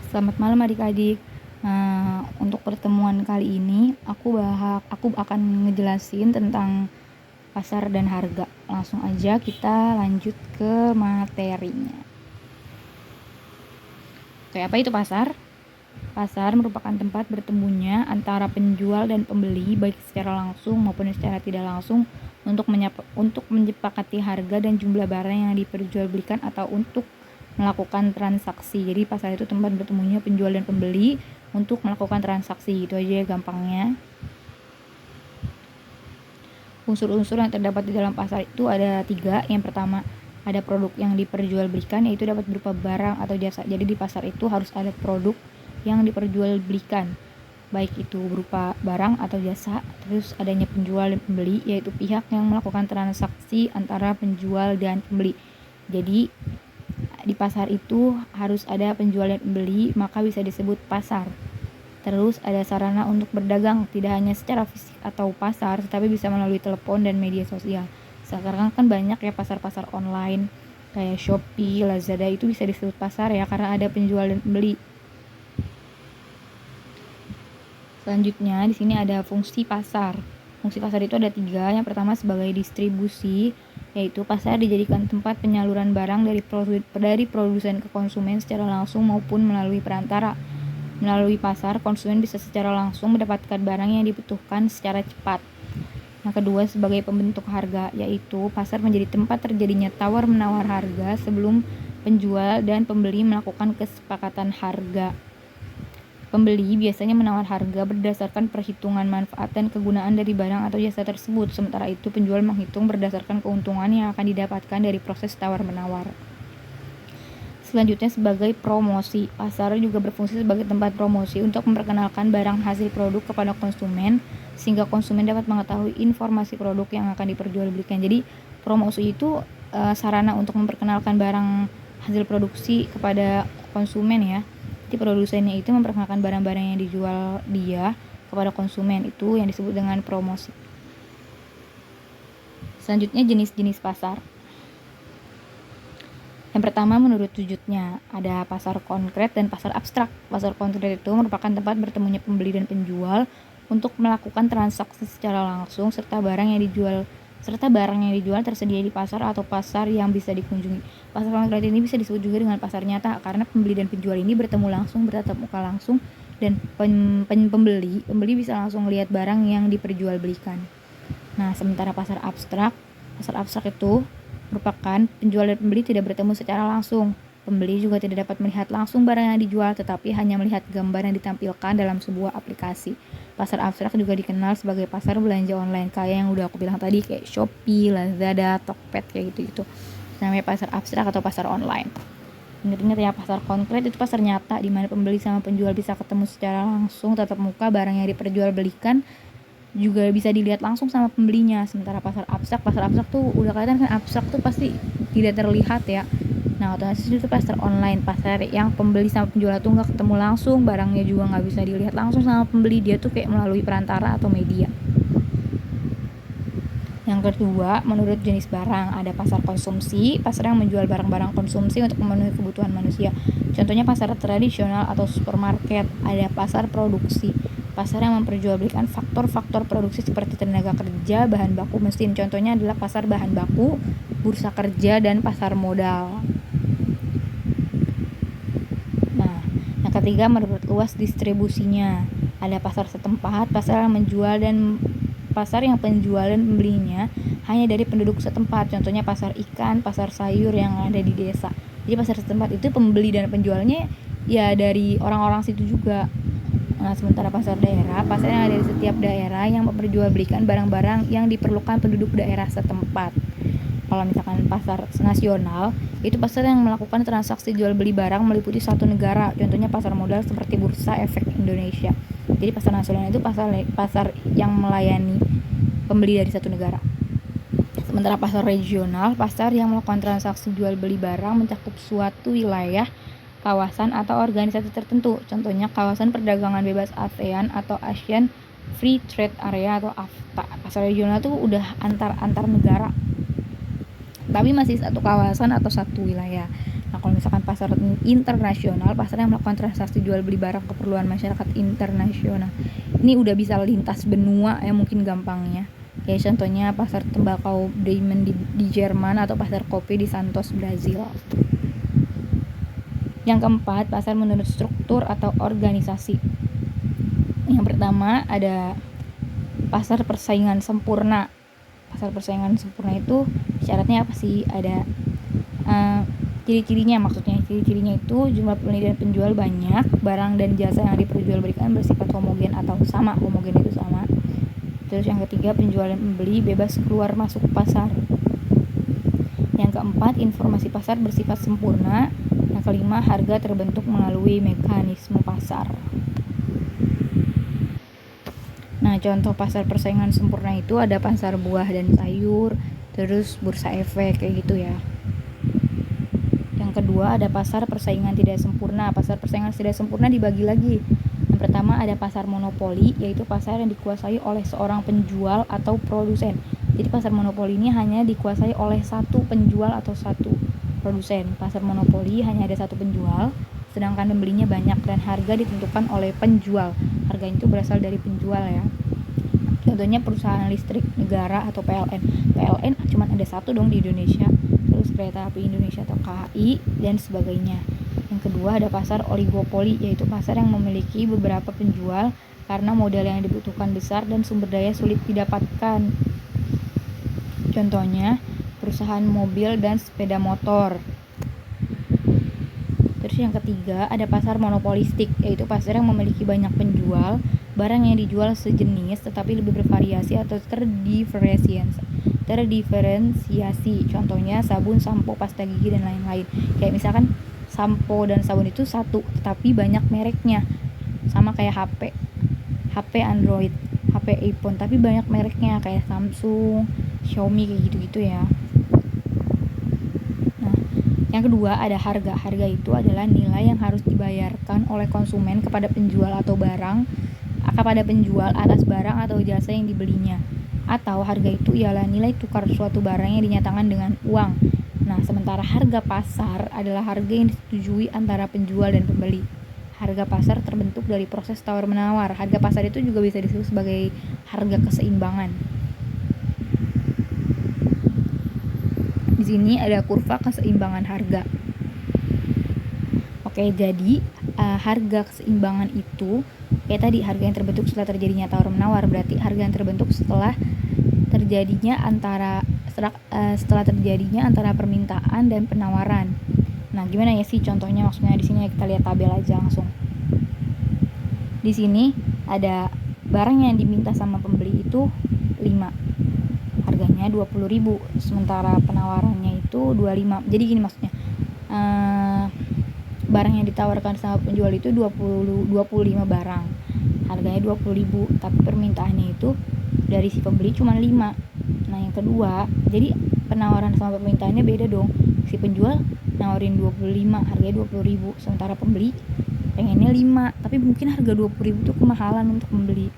Selamat malam adik-adik. Untuk pertemuan kali ini aku akan ngejelasin tentang pasar dan harga. Langsung aja kita lanjut ke materinya. Oke, apa itu pasar? Pasar merupakan tempat bertemunya antara penjual dan pembeli baik secara langsung maupun secara tidak langsung untuk menyepakati harga dan jumlah barang yang diperjualbelikan atau untuk melakukan transaksi. Jadi pasar itu tempat bertemunya penjual dan pembeli untuk melakukan transaksi. Itu aja ya gampangnya. Unsur-unsur yang terdapat di dalam pasar itu ada 3. Yang pertama, ada produk yang diperjualbelikan, yaitu dapat berupa barang atau jasa. Jadi di pasar itu harus ada produk yang diperjualbelikan, baik itu berupa barang atau jasa. Terus adanya penjual dan pembeli, yaitu pihak yang melakukan transaksi antara penjual dan pembeli. Jadi di pasar itu harus ada penjual dan pembeli, maka bisa disebut pasar. Terus ada sarana untuk berdagang, tidak hanya secara fisik atau pasar, tetapi bisa melalui telepon dan media sosial. Sekarang kan banyak ya pasar-pasar online kayak Shopee, Lazada, itu bisa disebut pasar ya karena ada penjual dan pembeli. Selanjutnya di sini ada fungsi pasar. Fungsi pasar itu ada 3. Yang pertama sebagai distribusi, yaitu pasar dijadikan tempat penyaluran barang dari produsen ke konsumen secara langsung maupun melalui perantara. Melalui pasar, konsumen bisa secara langsung mendapatkan barang yang dibutuhkan secara cepat. Yang kedua sebagai pembentuk harga, yaitu pasar menjadi tempat terjadinya tawar-menawar harga sebelum penjual dan pembeli melakukan kesepakatan harga. Pembeli biasanya menawar harga berdasarkan perhitungan manfaat dan kegunaan dari barang atau jasa tersebut. Sementara itu, penjual menghitung berdasarkan keuntungan yang akan didapatkan dari proses tawar-menawar. Selanjutnya sebagai promosi. Pasar juga berfungsi sebagai tempat promosi untuk memperkenalkan barang hasil produk kepada konsumen sehingga konsumen dapat mengetahui informasi produk yang akan diperjualbelikan. Jadi, promosi itu sarana untuk memperkenalkan barang hasil produksi kepada konsumen ya. Jadi produsennya itu memperkenalkan barang-barang yang dijual dia kepada konsumen, itu yang disebut dengan promosi. Selanjutnya jenis-jenis pasar. Yang pertama menurut wujudnya, ada pasar konkret dan pasar abstrak. Pasar konkret itu merupakan tempat bertemunya pembeli dan penjual untuk melakukan transaksi secara langsung serta barang yang dijual tersedia di pasar atau pasar yang bisa dikunjungi. Pasar konkret ini bisa disebut juga dengan pasar nyata karena pembeli dan penjual ini bertemu langsung, bertatap muka langsung, dan pembeli bisa langsung melihat barang yang diperjualbelikan. Nah, sementara pasar abstrak itu merupakan penjual dan pembeli tidak bertemu secara langsung. Pembeli juga tidak dapat melihat langsung barang yang dijual, tetapi hanya melihat gambar yang ditampilkan dalam sebuah aplikasi. Pasar abstrak juga dikenal sebagai pasar belanja online, kayak yang udah aku bilang tadi, kayak Shopee, Lazada, Tokped, kayak gitu-gitu. Namanya pasar abstrak atau pasar online. Ingat-ingat ya, pasar konkret itu pasar nyata, di mana pembeli sama penjual bisa ketemu secara langsung, tatap muka, barang yang diperjualbelikan juga bisa dilihat langsung sama pembelinya. Sementara pasar abstrak tuh udah kelihatan kan, abstrak tuh pasti tidak terlihat ya. Nah, otomatis itu pasar online, pasar yang pembeli sama penjual tuh nggak ketemu langsung, barangnya juga nggak bisa dilihat langsung sama pembeli, dia tuh kayak melalui perantara atau media. Yang kedua, menurut jenis barang, ada pasar konsumsi, pasar yang menjual barang-barang konsumsi untuk memenuhi kebutuhan manusia. Contohnya pasar tradisional atau supermarket. Ada pasar produksi, pasar yang memperjualbelikan faktor-faktor produksi seperti tenaga kerja, bahan baku, mesin. Contohnya adalah pasar bahan baku, bursa kerja, dan pasar modal. Nah, yang ketiga menurut luas distribusinya. Ada pasar setempat, pasar yang penjual dan pembelinya hanya dari penduduk setempat. Contohnya pasar ikan, pasar sayur yang ada di desa. Jadi pasar setempat itu pembeli dan penjualnya ya dari orang-orang situ juga. Nah, sementara pasar daerah, pasar yang ada di setiap daerah yang memperjualbelikan barang-barang yang diperlukan penduduk daerah setempat. Kalau misalkan pasar nasional, itu pasar yang melakukan transaksi jual beli barang meliputi satu negara. Contohnya pasar modal seperti Bursa Efek Indonesia. Jadi pasar nasional itu pasar yang melayani pembeli dari satu negara. Sementara pasar regional, pasar yang melakukan transaksi jual beli barang mencakup suatu wilayah, kawasan atau organisasi tertentu. Contohnya kawasan perdagangan bebas ASEAN atau Asian Free Trade Area atau AFTA. Pasar regional itu udah antar negara, tapi masih satu kawasan atau satu wilayah. Nah, kalau misalkan pasar internasional, pasar yang melakukan transaksi jual beli barang keperluan masyarakat internasional. Ini udah bisa lintas benua ya, mungkin gampangnya. Kayak contohnya pasar tembakau Bremen di Jerman atau pasar kopi di Santos, Brazil. Yang keempat, pasar menurut struktur atau organisasi. Yang pertama ada pasar persaingan sempurna. Pasar persaingan sempurna itu syaratnya apa sih? Ada ciri-cirinya, maksudnya ciri-cirinya itu jumlah pembeli dan penjual banyak, barang dan jasa yang diperjualbelikan bersifat homogen atau sama. Homogen itu sama. Terus yang ketiga, penjual dan pembeli bebas keluar masuk pasar. Yang keempat, informasi pasar bersifat sempurna. Yang kelima, harga terbentuk melalui mekanisme pasar. Nah, contoh pasar persaingan sempurna itu ada pasar buah dan sayur, terus bursa efek kayak gitu ya. Yang kedua ada pasar persaingan tidak sempurna. Pasar persaingan tidak sempurna dibagi lagi. Yang pertama ada pasar monopoli, yaitu pasar yang dikuasai oleh seorang penjual atau produsen. Jadi pasar monopoli ini hanya dikuasai oleh satu penjual atau satu produsen. Pasar monopoli hanya ada satu penjual, sedangkan pembelinya banyak dan harga ditentukan oleh penjual. Harganya itu berasal dari penjual ya. Contohnya perusahaan listrik negara atau PLN. PLN cuma ada satu dong di Indonesia. Terus Kereta Api Indonesia atau KAI dan sebagainya. Yang kedua ada pasar oligopoli, yaitu pasar yang memiliki beberapa penjual karena modal yang dibutuhkan besar dan sumber daya sulit didapatkan. Contohnya perusahaan mobil dan sepeda motor. Terus yang ketiga ada pasar monopolistik, yaitu pasar yang memiliki banyak penjual, barang yang dijual sejenis tetapi lebih bervariasi atau terdiferensiasi. Contohnya sabun, sampo, pasta gigi dan lain-lain. Kayak misalkan sampo dan sabun itu satu tetapi banyak mereknya. Sama kayak HP Android, HP iPhone tapi banyak mereknya kayak Samsung, Xiaomi kayak gitu-gitu ya. Nah, yang kedua ada harga. Harga itu adalah nilai yang harus dibayarkan oleh konsumen kepada penjual atas barang atau jasa yang dibelinya. Atau harga itu ialah nilai tukar suatu barang yang dinyatakan dengan uang. Nah, sementara harga pasar adalah harga yang disetujui antara penjual dan pembeli. Harga pasar terbentuk dari proses tawar-menawar. Harga pasar itu juga bisa disebut sebagai harga keseimbangan. Di sini ada kurva keseimbangan harga. Oke, jadi harga keseimbangan itu kayak tadi, harga yang terbentuk setelah terjadinya tawar-menawar, berarti harga yang terbentuk setelah terjadinya antara permintaan dan penawaran. Nah, gimana ya sih contohnya? Maksudnya di sini kita lihat tabel aja langsung. Di sini ada barang yang diminta sama pembeli itu 5. Harganya 20.000, sementara penawarannya itu 25. Jadi gini maksudnya. Barang yang ditawarkan sama penjual itu 25 barang. Harganya 20.000, tapi permintaannya itu dari si pembeli cuma 5. Nah, yang kedua, jadi penawaran sama permintaannya beda dong. Si penjual nawarin 25, harganya 20.000, sementara pembeli pengennya 5, tapi mungkin harga 20.000 itu kemahalan untuk membeli.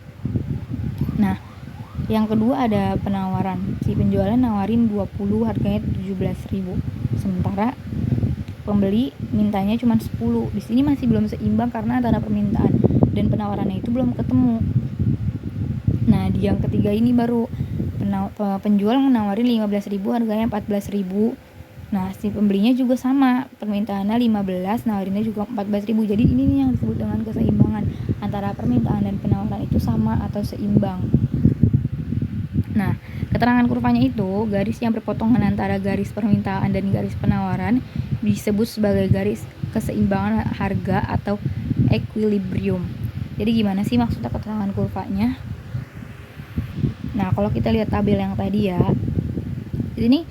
Nah, yang kedua ada penawaran. Si penjualnya nawarin 20, harganya 17.000. Sementara pembeli mintanya cuma 10. Di sini masih belum seimbang karena antara permintaan dan penawarannya itu belum ketemu. Nah, di yang ketiga ini baru penjual menawarin 15.000, harganya 14.000. Nah, si pembelinya juga sama, permintaannya 15, nawarinnya juga 14.000. Jadi ini yang disebut dengan keseimbangan, antara permintaan dan penawaran itu sama atau seimbang. Nah, keterangan kurvanya itu garis yang berpotongan antara garis permintaan dan garis penawaran disebut sebagai garis keseimbangan harga atau equilibrium. Jadi gimana sih maksudnya keterangan kurvanya? Nah, kalau kita lihat tabel yang tadi ya, ini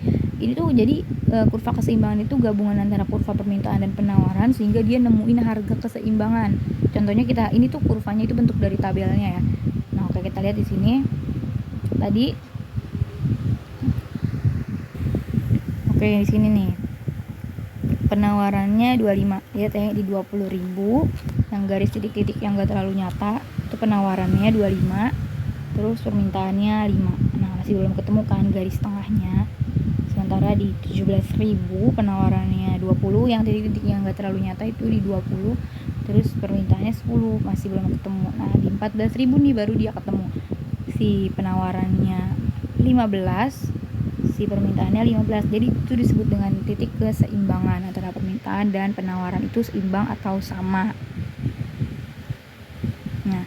tuh jadi kurva keseimbangan itu gabungan antara kurva permintaan dan penawaran sehingga dia nemuin harga keseimbangan. Contohnya ini tuh kurvanya itu bentuk dari tabelnya ya. Nah, oke, kita lihat di sini. Tadi oke, di sini nih penawarannya 25, lihat ya, di 20.000 yang garis titik-titik yang gak terlalu nyata itu penawarannya 25, terus permintaannya 5. Nah, masih belum ketemu kan garis tengahnya. sementara di 17.000 penawarannya 20, yang titik-titik yang nggak terlalu nyata itu di 20, terus permintaannya 10, masih belum ketemu. Nah di 14.000 nih baru dia ketemu, si penawarannya 15, si permintaannya 15. Jadi itu disebut dengan titik keseimbangan antara permintaan dan penawaran itu seimbang atau sama. Nah,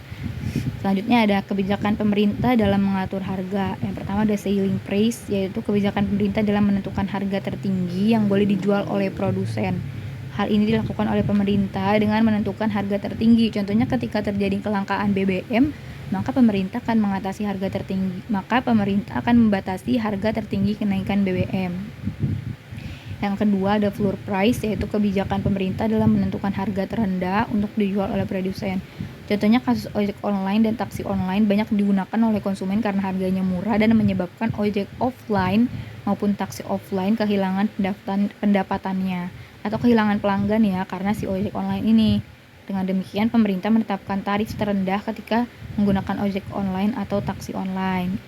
selanjutnya ada kebijakan pemerintah dalam mengatur harga. Yang pertama ada ceiling price, yaitu kebijakan pemerintah dalam menentukan harga tertinggi yang boleh dijual oleh produsen. Hal ini dilakukan oleh pemerintah dengan menentukan harga tertinggi. Contohnya ketika terjadi kelangkaan BBM, maka pemerintah akan membatasi harga tertinggi kenaikan BBM. Yang kedua ada floor price, yaitu kebijakan pemerintah dalam menentukan harga terendah untuk dijual oleh produsen. Contohnya kasus ojek online dan taksi online banyak digunakan oleh konsumen karena harganya murah dan menyebabkan ojek offline maupun taksi offline kehilangan pendapatannya atau kehilangan pelanggan ya karena si ojek online ini. Dengan demikian pemerintah menetapkan tarif terendah ketika menggunakan ojek online atau taksi online.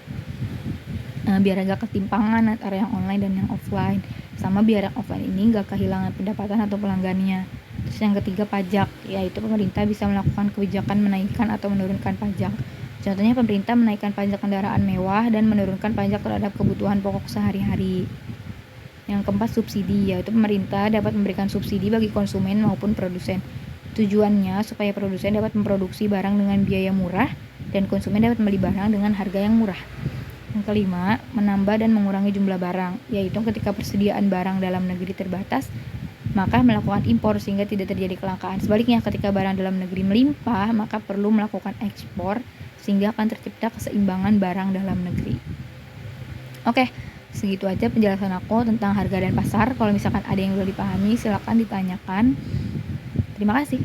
Biar agak ketimpangan antara yang online dan yang offline, sama biar yang offline ini nggak kehilangan pendapatan atau pelanggannya. Terus yang ketiga pajak, yaitu pemerintah bisa melakukan kebijakan menaikkan atau menurunkan pajak. Contohnya pemerintah menaikkan pajak kendaraan mewah dan menurunkan pajak terhadap kebutuhan pokok sehari-hari. Yang keempat subsidi, yaitu pemerintah dapat memberikan subsidi bagi konsumen maupun produsen. Tujuannya supaya produsen dapat memproduksi barang dengan biaya murah dan konsumen dapat membeli barang dengan harga yang murah. Yang kelima, menambah dan mengurangi jumlah barang, yaitu ketika persediaan barang dalam negeri terbatas, maka melakukan impor sehingga tidak terjadi kelangkaan. Sebaliknya, ketika barang dalam negeri melimpah, maka perlu melakukan ekspor sehingga akan tercipta keseimbangan barang dalam negeri. Oke, segitu aja penjelasan aku tentang harga dan pasar. Kalau misalkan ada yang belum dipahami, silakan ditanyakan. Terima kasih.